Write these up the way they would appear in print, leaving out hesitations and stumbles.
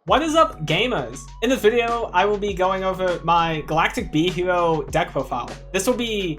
What is up, gamers? In this video, I will be going over my Galactic B Hero deck profile. This will be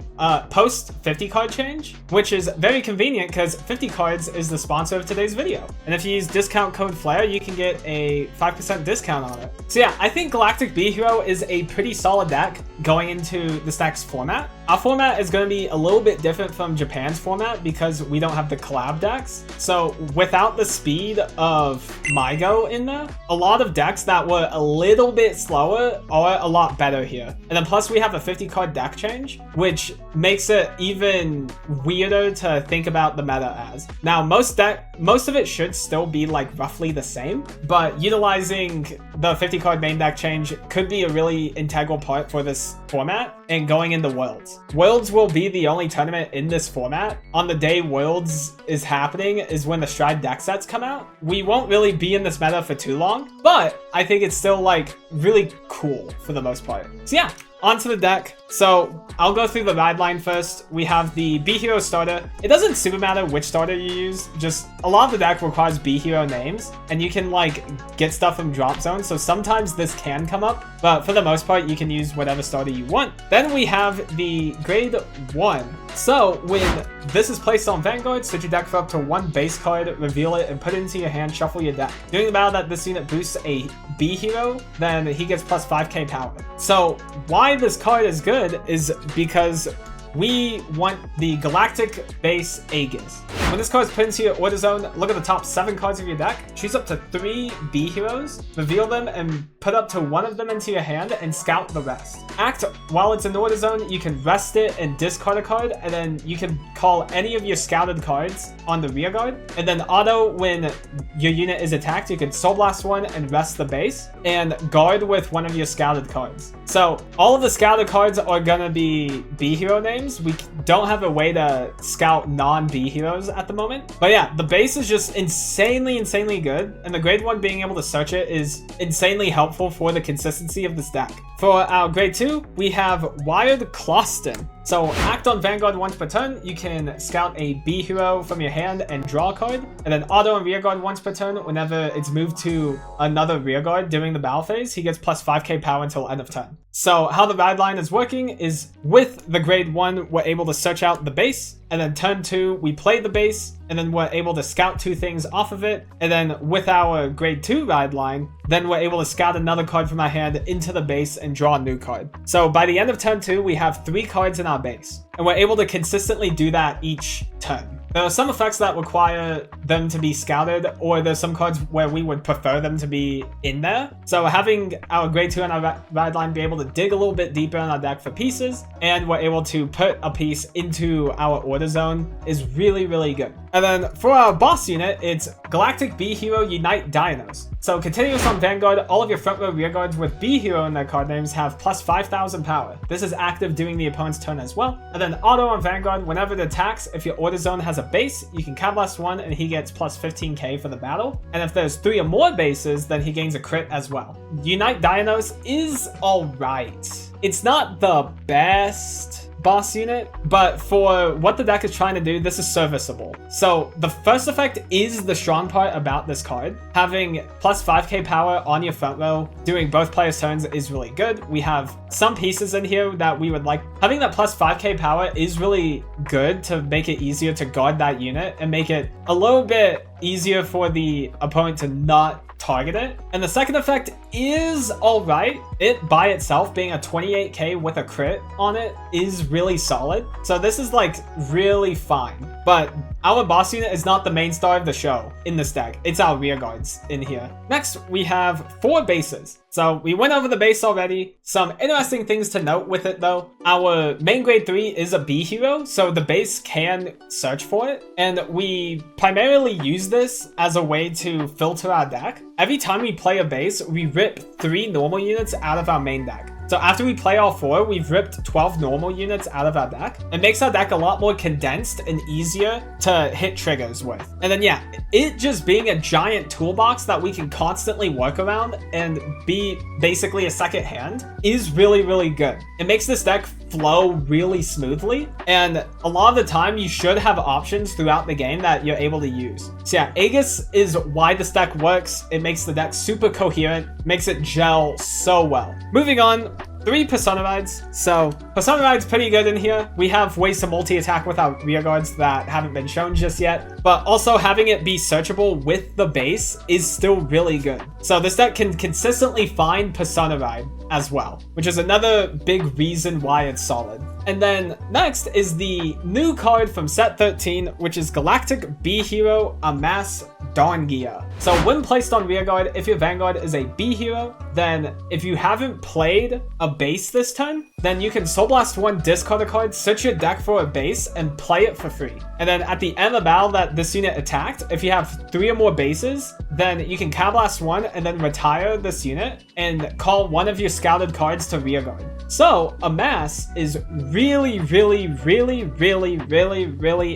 post 50 card change, which is very convenient because 50 cards is the sponsor of today's video. And if you use discount code Flare, you can get a 5% discount on it. So yeah, I think Galactic B Hero is a pretty solid deck going into the stack's format. Our format is going to be a little bit different from Japan's format because we don't have the collab decks. So without the speed of MyGo in there, a lot of decks that were a little bit slower are a lot better here. And then plus we have a 50 card deck change, which makes it even weirder to think about the meta as. Now most of it should still be like roughly the same, but utilizing the 50 card main deck change could be a really integral part for this format and going into Worlds. Worlds will be the only tournament in this format. On the day Worlds is happening is when the Stride deck sets come out. We won't really be in this meta for too long, but I think it's still like really cool for the most part. So yeah, onto the deck. So I'll go through the ride line first. We have the B Hero starter. It doesn't super matter which starter you use, just a lot of the deck requires B Hero names and you can like get stuff from drop zone. So sometimes this can come up, but for the most part, you can use whatever starter you want. Then we have the grade 1. So when this is placed on Vanguard, set your deck for up to 1 base card, reveal it, and put it into your hand, shuffle your deck. During the battle that this unit boosts a B Hero, then he gets plus 5k power. So why this card is good is because we want the Galactic base Aegis. When this card is put into your order zone, look at the top 7 cards of your deck, choose up to 3 B Heroes, reveal them, and put up to 1 of them into your hand and scout the rest. Act while it's in order zone, you can rest it and discard a card, and then you can call any of your scouted cards on the rear guard. And then auto, when your unit is attacked, you can Soul Blast 1 and rest the base, and guard with 1 of your scouted cards. So all of the scouted cards are gonna be B Hero names. We don't have a way to scout non-B Heroes at the moment. But yeah, the base is just insanely good. And the grade 1 being able to search it is insanely helpful for the consistency of this deck. For our grade 2, we have Wired Closton. So act on Vanguard once per turn, you can scout a B Hero from your hand and draw a card. And then auto and rear guard once per turn, whenever it's moved to another rear guard during the battle phase, he gets plus 5k power until end of turn. So how the ride line is working is with the grade 1, we're able to search out the base. And then turn 2, we play the base, and then we're able to scout 2 things off of it. And then with our grade 2 ride line, then we're able to scout another card from our hand into the base and draw a new card. So by the end of turn 2, we have 3 cards in our base. And we're able to consistently do that each turn. There are some effects that require them to be scouted, or there's some cards where we would prefer them to be in there. So having our grade 2 and our ride line be able to dig a little bit deeper in our deck for pieces, and we're able to put a piece into our order zone is really good. And then for our boss unit, it's Galactic B Hero Unite Dinos. So continuous on Vanguard, all of your front row rear guards with B Hero in their card names have plus 5,000 power. This is active during the opponent's turn as well. And then auto on Vanguard, whenever it attacks, if your order zone has a base, you can Blast 1 and he gets plus 15k for the battle. And if there's 3 or more bases, then he gains a crit as well. Unite Dinos is alright. It's not the best boss unit, but for what the deck is trying to do, this is serviceable. So the first effect is the strong part about this card. Having plus 5k power on your front row during both players' turns is really good. We have some pieces in here that we would like. Having that plus 5k power is really good to make it easier to guard that unit and make it a little bit easier for the opponent to not target it. And the second effect is alright. It by itself being a 28k with a crit on it is really solid. So this is like really fine. But our boss unit is not the main star of the show in this deck. It's our rear guards in here. Next, we have 4 bases. So we went over the base already. Some interesting things to note with it though. Our main grade 3 is a B Hero, so the base can search for it. And we primarily use this as a way to filter our deck. Every time we play a base, we rip 3 normal units out of our main deck. So after we play all 4, we've ripped 12 normal units out of our deck. It makes our deck a lot more condensed and easier to hit triggers with. And then yeah, it just being a giant toolbox that we can constantly work around and be basically a second hand is really good. It makes this deck flow really smoothly. And a lot of the time you should have options throughout the game that you're able to use. So yeah, Aegis is why this deck works. It makes the deck super coherent, makes it gel so well. Moving on, 3 Persona Rides. So Persona Ride's pretty good in here. We have ways to multi-attack with our rear guards that haven't been shown just yet, but also having it be searchable with the base is still really good. So this deck can consistently find Persona Ride as well, which is another big reason why it's solid. And then next is the new card from set 13, which is Galactic B Hero Amass Dawngia. So when placed on rearguard, if your Vanguard is a B hero, then if you haven't played a base this turn, then you can Soul Blast 1, discard a card, search your deck for a base, and play it for free. And then at the end of the battle that this unit attacked, if you have 3 or more bases, then you can Counter Blast 1 and then retire this unit and call one of your scouted cards to rearguard. So Amass is really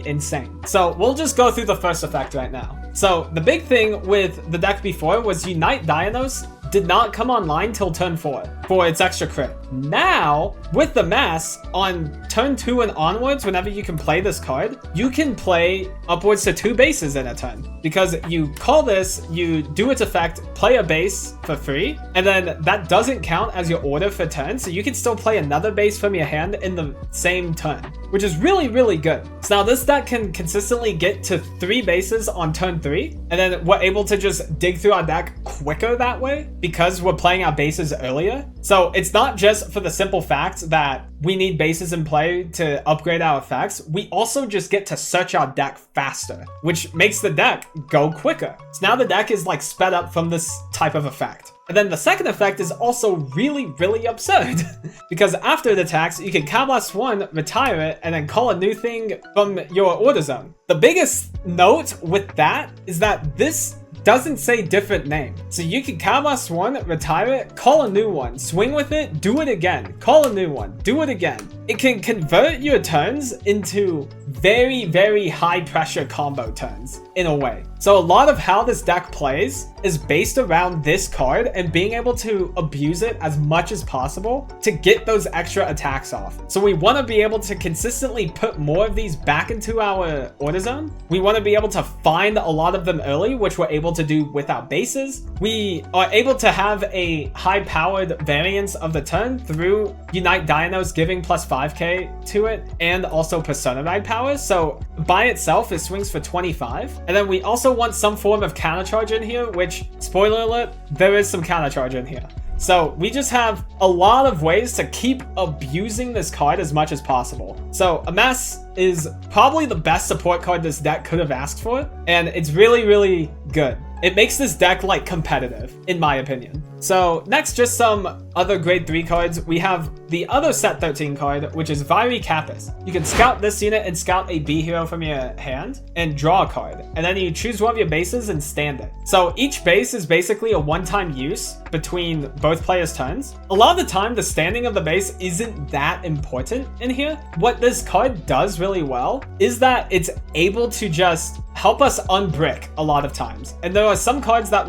insane. So we'll just go through the first effect right now. So the big thing with the deck before was Unite Dionysos did not come online till turn 4 for its extra crit. Now, with the Amass, on turn 2 and onwards, whenever you can play this card, you can play upwards to 2 bases in a turn. Because you call this, you do its effect, play a base for free, and then that doesn't count as your order for turn, so you can still play another base from your hand in the same turn, which is really good. So now this deck can consistently get to 3 bases on turn 3, and then we're able to just dig through our deck quicker that way, because we're playing our bases earlier. So it's not just for the simple fact that we need bases in play to upgrade our effects, we also just get to search our deck faster, which makes the deck go quicker. So now the deck is like sped up from this type of effect. And then the second effect is also really absurd because after it attacks, you can Counter Blast 1, retire it, and then call a new thing from your order zone. The biggest note with that is that this doesn't say different name. So you can Counter Blast 1, retire it, call a new one, swing with it, do it again, call a new one, do it again. It can convert your turns into very high pressure combo turns in a way. So a lot of how this deck plays is based around this card and being able to abuse it as much as possible to get those extra attacks off. So we want to be able to consistently put more of these back into our order zone. We want to be able to find a lot of them early, which we're able to do without bases. We are able to have a high powered variance of the turn through Unite Dionysos giving plus 5k to it and also Persona Ride power. So by itself, it swings for 25. And then we also want some form of counter charge in here, which, spoiler alert, there is some counter charge in here. So we just have a lot of ways to keep abusing this card as much as possible. So Amass is probably the best support card this deck could have asked for, and it's really good. It makes this deck like competitive, in my opinion. So next, just some other grade 3 cards. We have the other set 13 card, which is Vairi Kappas. You can scout this unit and scout a B hero from your hand and draw a card. And then you choose one of your bases and stand it. So each base is basically a one-time use between both players' turns. A lot of the time, the standing of the base isn't that important in here. What this card does really well is that it's able to just help us unbrick a lot of times. And there are some cards that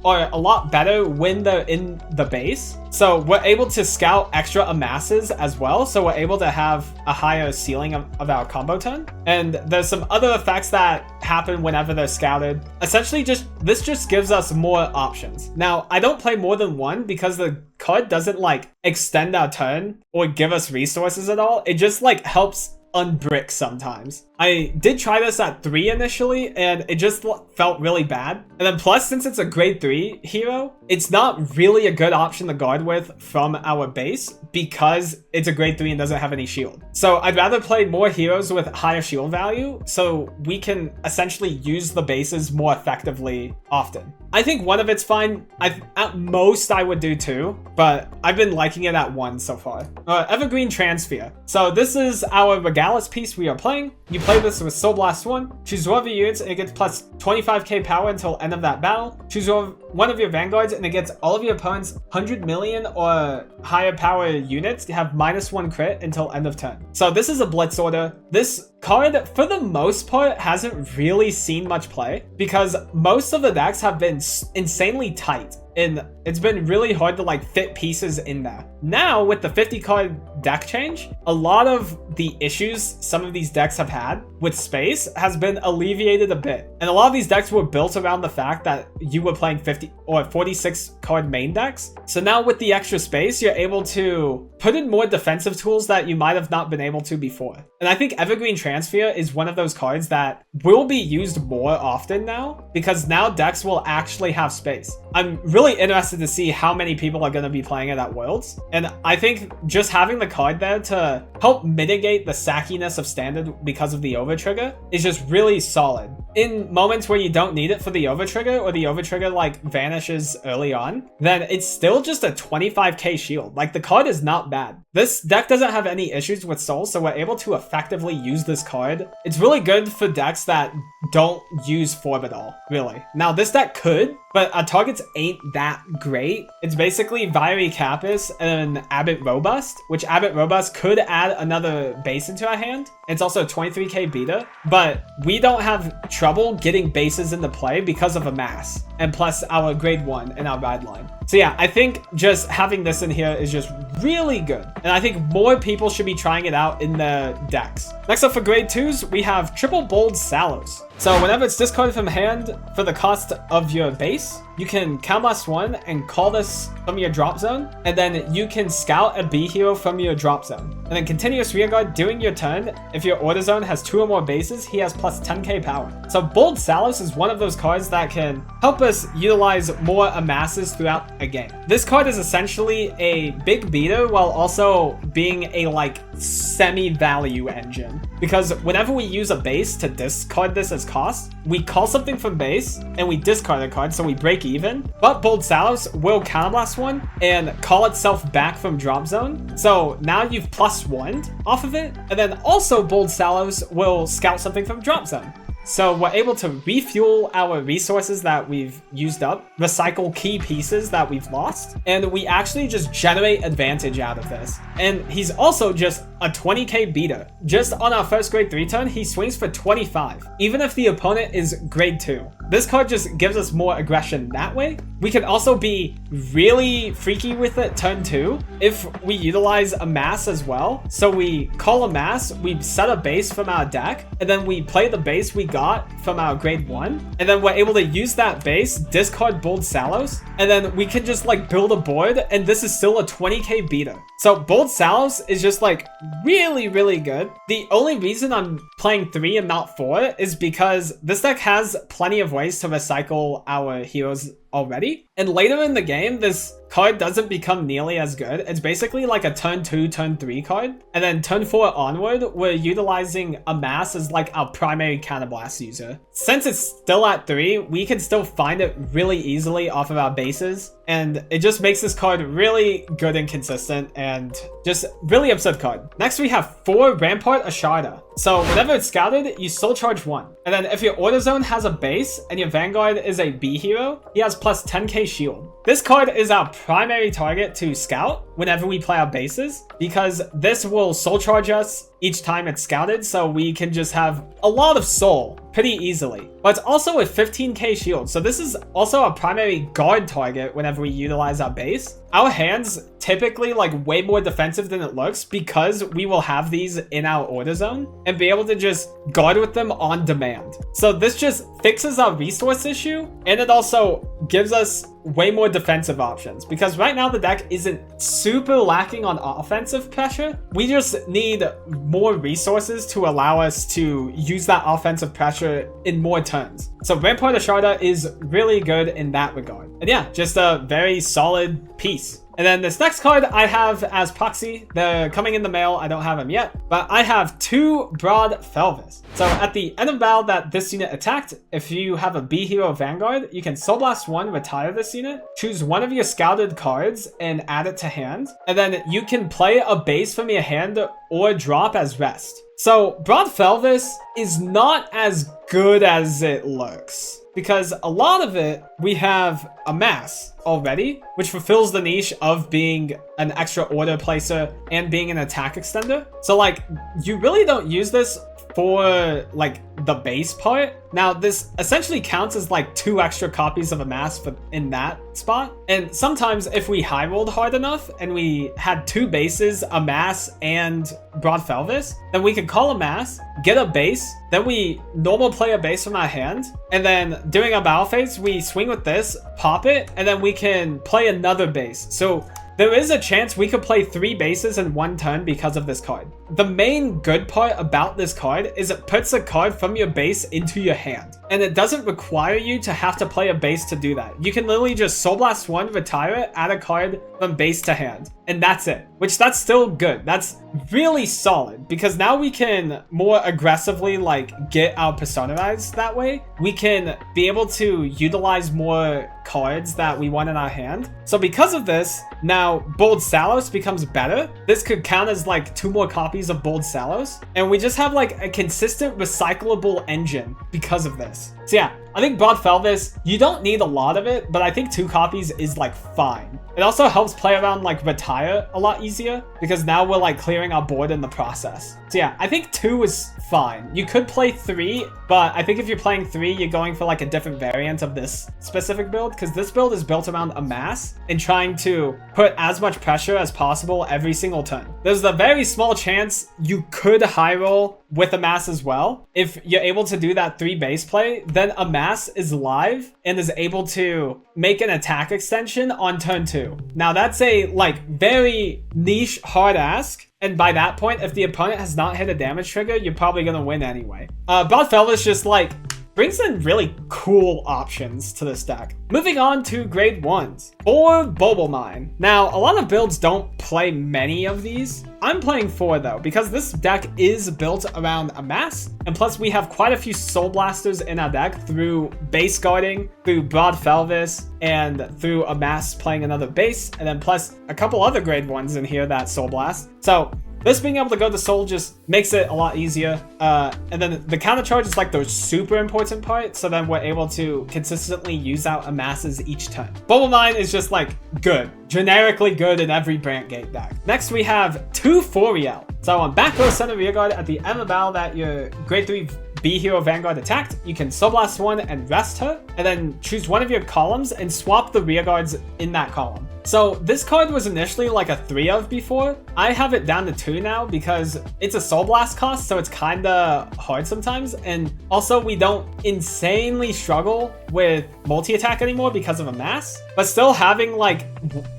are a lot better when they're in the base. So we're able to scout extra Amasses as well. So we're able to have a higher ceiling of our combo turn. And there's some other effects that happen whenever they're scouted. Essentially, this just gives us more options. Now, I don't play more than one because the card doesn't like extend our turn or give us resources at all. It just like helps unbrick sometimes. I did try this at 3 initially, and it just felt really bad. And then plus, since it's a grade 3 hero, it's not really a good option to guard with from our base because it's a grade 3 and doesn't have any shield. So I'd rather play more heroes with higher shield value so we can essentially use the bases more effectively often. I think one of it's fine. At most, I would do 2, but I've been liking it at 1 so far. Evergreen Transfer. So this is our Regalis piece we are playing. You play this with Soul Blast 1, choose one of your units and it gets plus 25k power until end of that battle. Choose one of your Vanguards and it gets all of your opponent's 100 million or higher power units to have -1 crit until end of turn. So this is a Blitz order. This card, for the most part, hasn't really seen much play because most of the decks have been insanely tight and it's been really hard to like fit pieces in there. Now with the 50 card deck change, a lot of the issues some of these decks have had with space has been alleviated a bit. And a lot of these decks were built around the fact that you were playing 50 or 46 card main decks. So now with the extra space, you're able to put in more defensive tools that you might have not been able to before. And I think Evergreen Transfer is one of those cards that will be used more often now, because now decks will actually have space. I'm really interested to see how many people are going to be playing it at Worlds. And I think just having the card there to help mitigate the sackiness of Standard because of the overtrigger is just really solid. In moments where you don't need it for the overtrigger, or the overtrigger like vanishes early on, then it's still just a 25k shield. Like, the card is not bad. This deck doesn't have any issues with Soul, so we're able to effectively use this card. It's really good for decks that don't use Form at all, really. Now, this deck could, but our targets ain't that great. It's basically Viry Capus and Abbott Robust, which Abbott Robust could add another base into our hand. It's also a 23k beta, but we don't have trouble getting bases into play because of Amass, and plus our grade 1 and our ride line. So yeah, I think just having this in here is just really good. And I think more people should be trying it out in the decks. Next up for grade 2s, we have Triple Bold Sallows. So whenever it's discarded from hand for the cost of your base, you can Countless 1 and call this from your drop zone, and then you can scout a B hero from your drop zone. And then Continuous Rearguard during your turn. If your order zone has 2 or more bases, he has plus 10k power. So Bold Sallows is one of those cards that can help us utilize more Amasses throughout a game. This card is essentially a big beater while also being a like semi-value engine. Because whenever we use a base to discard this as cost, we call something from base and we discard a card, so we break even. But Bold Sallows will Counterblast 1 and call itself back from drop zone. So now you've plus 1'd off of it. And then also Bold Sallows will scout something from drop zone. So we're able to refuel our resources that we've used up, recycle key pieces that we've lost, and we actually just generate advantage out of this. And he's also just a 20k beater. Just on our first grade 3 turn, he swings for 25, even if the opponent is grade 2. This card just gives us more aggression that way. We can also be really freaky with it turn 2 if we utilize Amass as well. So we call Amass, we set a base from our deck, and then we play the base we got from our grade 1, and then we're able to use that base, discard Bold Sallows, and then we can just like build a board, and this is still a 20k beater. So Bold Sallows is just like really, really good. The only reason I'm playing 3 and not 4 is because this deck has plenty of ways to recycle our heroes already. And later in the game, this card doesn't become nearly as good. It's basically like a turn 2, turn 3 card. And then turn 4 onward, we're utilizing Amass as like our primary counterblast user. Since it's still at 3, we can still find it really easily off of our bases. And it just makes this card really good and consistent and just really absurd card. Next, we have 4 Rampart Asharda. So whenever it's scouted, you soul charge 1. And then if your order zone has a base and your Vanguard is a B hero, he has plus 10k shield. This card is our primary target to scout whenever we play our bases, because this will soul charge us each time it's scouted, so we can just have a lot of soul pretty easily. But it's also a 15k shield, so this is also a primary guard target whenever we utilize our base. Our hands typically like way more defensive than it looks because we will have these in our order zone and be able to just guard with them on demand. So this just fixes our resource issue, and it also gives us way more defensive options, because right now the deck isn't super lacking on offensive pressure. We just need more resources to allow us to use that offensive pressure in more turns. So Rampart Asharda is really good in that regard. And yeah, just a very solid piece. And then this next card I have as proxy. They're coming in the mail. I don't have them yet, but I have 2 Broad Felvis. So at the end of battle that this unit attacked, if you have a B hero Vanguard, you can Soul Blast 1, retire this unit, choose one of your scouted cards and add it to hand. And then you can play a base from your hand or drop as rest. So Broad Felvis is not as good as it looks, because a lot of it, we have Amass already, which fulfills the niche of being an extra order placer and being an attack extender. So like, you really don't use this for like the base part. Now this essentially counts as like 2 extra copies of Amass in that spot. And sometimes if we high rolled hard enough and we had 2 bases, Amass and Broad Felvis, then we could call Amass, get a base, then we normal play a base from our hand, and then during our battle phase we swing with this, pop it, and then we can play another base. So there is a chance we could play 3 bases in 1 turn because of this card. The main good part about this card is it puts a card from your base into your hand. And it doesn't require you to have to play a base to do that. You can literally just Soul Blast 1, retire it, add a card from base to hand. And that's it. Which that's still good. That's really solid. Because now we can more aggressively like get our personalized that way. We can be able to utilize more cards that we want in our hand. So because of this, now Bold Salos becomes better. This could count as like 2 more copies of Bold Salos. And we just have like a consistent recyclable engine because of this. So yeah, I think Broad Felvis, you don't need a lot of it, but I think 2 copies is like fine. It also helps play around like retire a lot easier because now we're like clearing our board in the process. So yeah, I think 2 is fine. You could play 3, but I think if you're playing 3, you're going for like a different variant of this specific build because this build is built around Amass and trying to put as much pressure as possible every single turn. There's a very small chance you could high roll with Amass as well. If you're able to do that 3 base play, then Amass is live and is able to make an attack extension on turn 2. Now that's a like very niche hard ask. And by that point, if the opponent has not hit a damage trigger, you're probably going to win anyway. Broad Felvis just like brings in really cool options to this deck. Moving on to grade 1s. For Bulbul Mine. Now, a lot of builds don't play many of these. I'm playing 4 though, because this deck is built around Amass, and plus we have quite a few Soul Blasters in our deck through base guarding, through Broad Felvis, and through Amass playing another base, and then plus a couple other grade 1s in here that Soul Blast. So this being able to go to Soul just makes it a lot easier. And then the counter charge is like the super important part. So then we're able to consistently use out Amasses each turn. Bulbul Mine is just like good. Generically good in every Brant Gate deck. Next we have 2 4EL. So on back row center rearguard at the end of the battle that your grade 3 B Hero Vanguard attacked, you can Soul Blast 1 and rest her, and then choose one of your columns and swap the rearguards in that column. So this card was initially like a 3 of before. I have it down to 2 now because it's a Soul Blast cost, so it's kind of hard sometimes. And also we don't insanely struggle with multi-attack anymore because of Amass. But still having like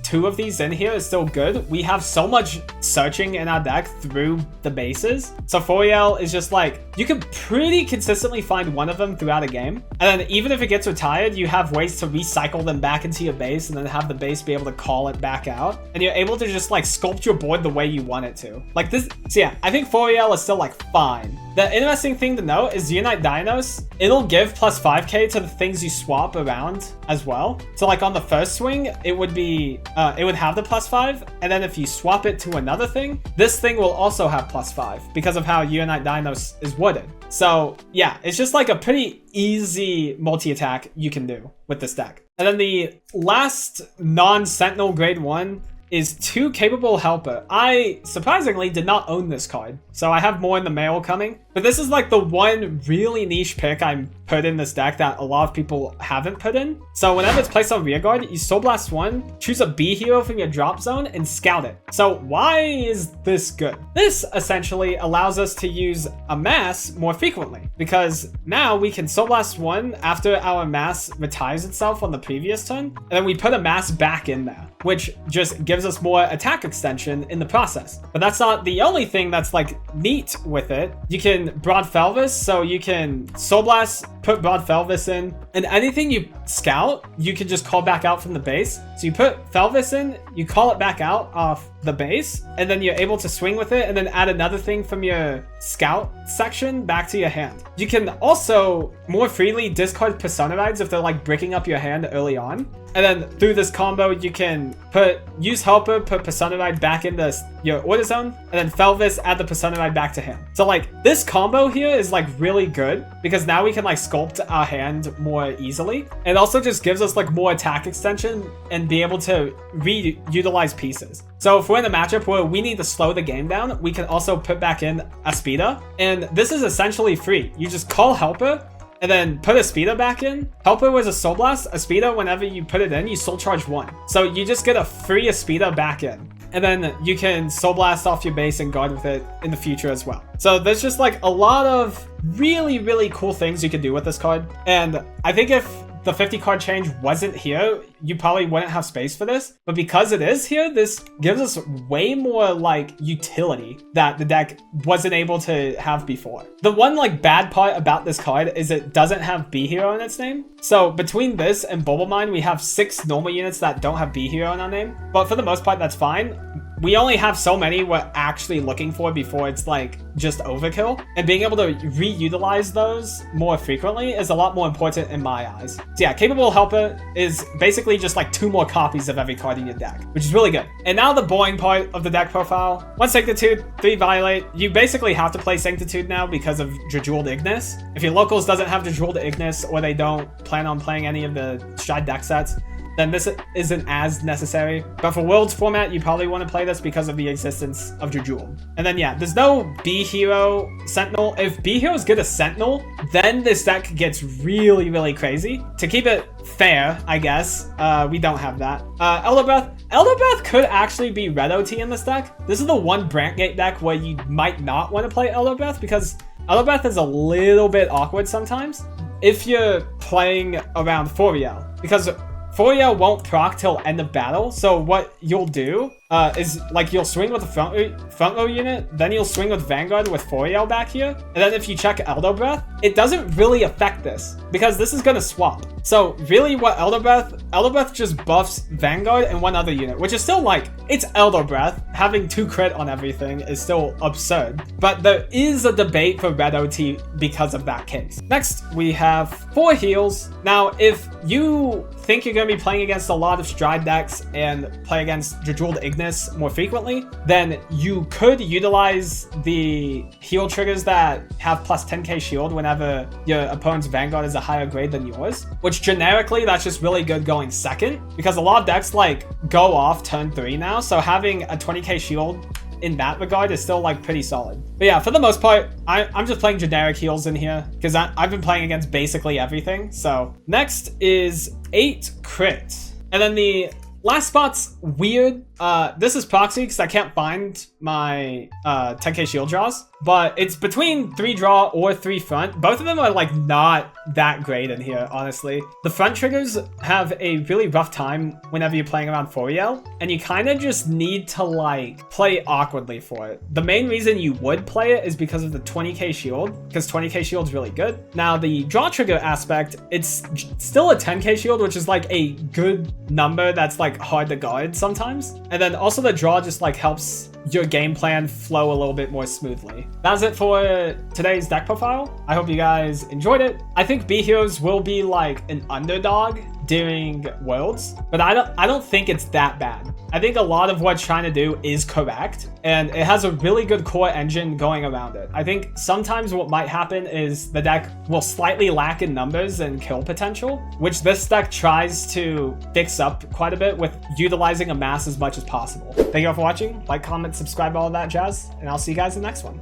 2 of these in here is still good. We have so much searching in our deck through the bases. So 4EL is just like, you can pretty consistently find one of them throughout a game. And then even if it gets retired, you have ways to recycle them back into your base and then have the base be able to call it back out. And you're able to just like sculpt your board the way you want it to. Like this, so yeah, I think 4EL is still like fine. The interesting thing to note is Unite Dinos, it'll give plus 5k to the things you swap around as well. So like on the first swing, it would be, it would have the plus 5. And then if you swap it to another thing, this thing will also have plus 5 because of how Unite Dinos is worded. So yeah, it's just like a pretty easy multi-attack you can do with this deck. And then the last non-Sentinel grade 1 is 2 Capable Helper. I surprisingly did not own this card, so I have more in the mail coming. But this is like the one really niche pick I put in this deck that a lot of people haven't put in. So whenever it's placed on rearguard, you Soul Blast 1, choose a B hero from your drop zone, and scout it. So why is this good? This essentially allows us to use Amass more frequently, because now we can Soul Blast 1 after our Amass retires itself on the previous turn, and then we put Amass back in there, which just gives us more attack extension in the process. But that's not the only thing that's like neat with it. You can Broad Felvis, so you can Soul Blast, put Broad Felvis in, and anything you scout, you can just call back out from the base. So you put Felvis in, you call it back out off the base, and then you're able to swing with it and then add another thing from your scout section back to your hand. You can also more freely discard Persona Rides if they're like breaking up your hand early on. And then through this combo, you can use Helper, put Persona Ride back into your order zone, and then Felvis add the Persona Ride back to him. So like this combo here is like really good because now we can like sculpt our hand more easily. It also just gives us like more attack extension and be able to reutilize pieces. So if we're in a matchup where we need to slow the game down, we can also put back in a speeder. And this is essentially free. You just call Helper and then put a speeder back in. Helper was a Soul Blast. A speeder, whenever you put it in, you Soul Charge 1. So you just get a free speeder back in. And then you can Soul Blast off your base and guard with it in the future as well. So there's just like a lot of really, really cool things you can do with this card. And I think if the 50 card change wasn't here, you probably wouldn't have space for this. But because it is here, this gives us way more like utility that the deck wasn't able to have before. The one like bad part about this card is it doesn't have B Hero in its name. So between this and Bubble Mine, we have 6 normal units that don't have B Hero in our name. But for the most part, that's fine. We only have so many we're actually looking for before it's like just overkill. And being able to reutilize those more frequently is a lot more important in my eyes. So yeah, Capable Helper is basically just like 2 more copies of every card in your deck, which is really good. And now the boring part of the deck profile. 1 Sanctitude, 3 Violate. You basically have to play Sanctitude now because of Jejeweled Ignis. If your locals doesn't have Jejeweled Ignis or they don't plan on playing any of the Stride deck sets, then this isn't as necessary. But for Worlds format, you probably want to play this because of the existence of Jejewel. And then yeah, there's no B Hero Sentinel. If B Hero is good as Sentinel, then this deck gets really, really crazy. To keep it fair, I guess, we don't have that. Elder Breath. Elder Breath could actually be Red OT in this deck. This is the one Brant Gate deck where you might not want to play Elder Breath because Elder Breath is a little bit awkward sometimes if you're playing around Foriel, because Foriel won't proc till end of battle. So what you'll do is like you'll swing with the front row unit, then you'll swing with Vanguard with Foriel back here. And then if you check Elder Breath, it doesn't really affect this because this is going to swap. So really what Elder Breath just buffs Vanguard and 1 other unit, which is still like, it's Elder Breath. Having 2 crit on everything is still absurd. But there is a debate for Red OT because of that case. Next, we have 4 heals. Now, if you think you're going to be playing against a lot of Stride decks and play against Jejeweled Ignis more frequently, then you could utilize the heal triggers that have plus 10k shield whenever your opponent's Vanguard is a higher grade than yours, which generically that's just really good going second because a lot of decks like go off turn 3 now, so having a 20k shield in that regard is still like pretty solid. But yeah, for the most part, I'm just playing generic heals in here because I've been playing against basically everything. So next is 8 crit. And then the last spot's weird. This is proxy because I can't find my 10k shield draws, but it's between 3 draw or 3 front. Both of them are like not that great in here, honestly. The front triggers have a really rough time whenever you're playing around Foriel, and you kind of just need to like play awkwardly for it. The main reason you would play it is because of the 20k shield, because 20k shield is really good. Now the draw trigger aspect, it's still a 10k shield, which is like a good number that's like hard to guard sometimes. And then also the draw just like helps your game plan flow a little bit more smoothly. That's it for today's deck profile. I hope you guys enjoyed it. I think B Heroes will be like an underdog during Worlds, but I don't think it's that bad. I think a lot of what it's trying to do is correct, and it has a really good core engine going around it. I think sometimes what might happen is the deck will slightly lack in numbers and kill potential, which this deck tries to fix up quite a bit with utilizing Amass as much as possible. Thank you all for watching. Like, comment, subscribe, all of that jazz, and I'll see you guys in the next one.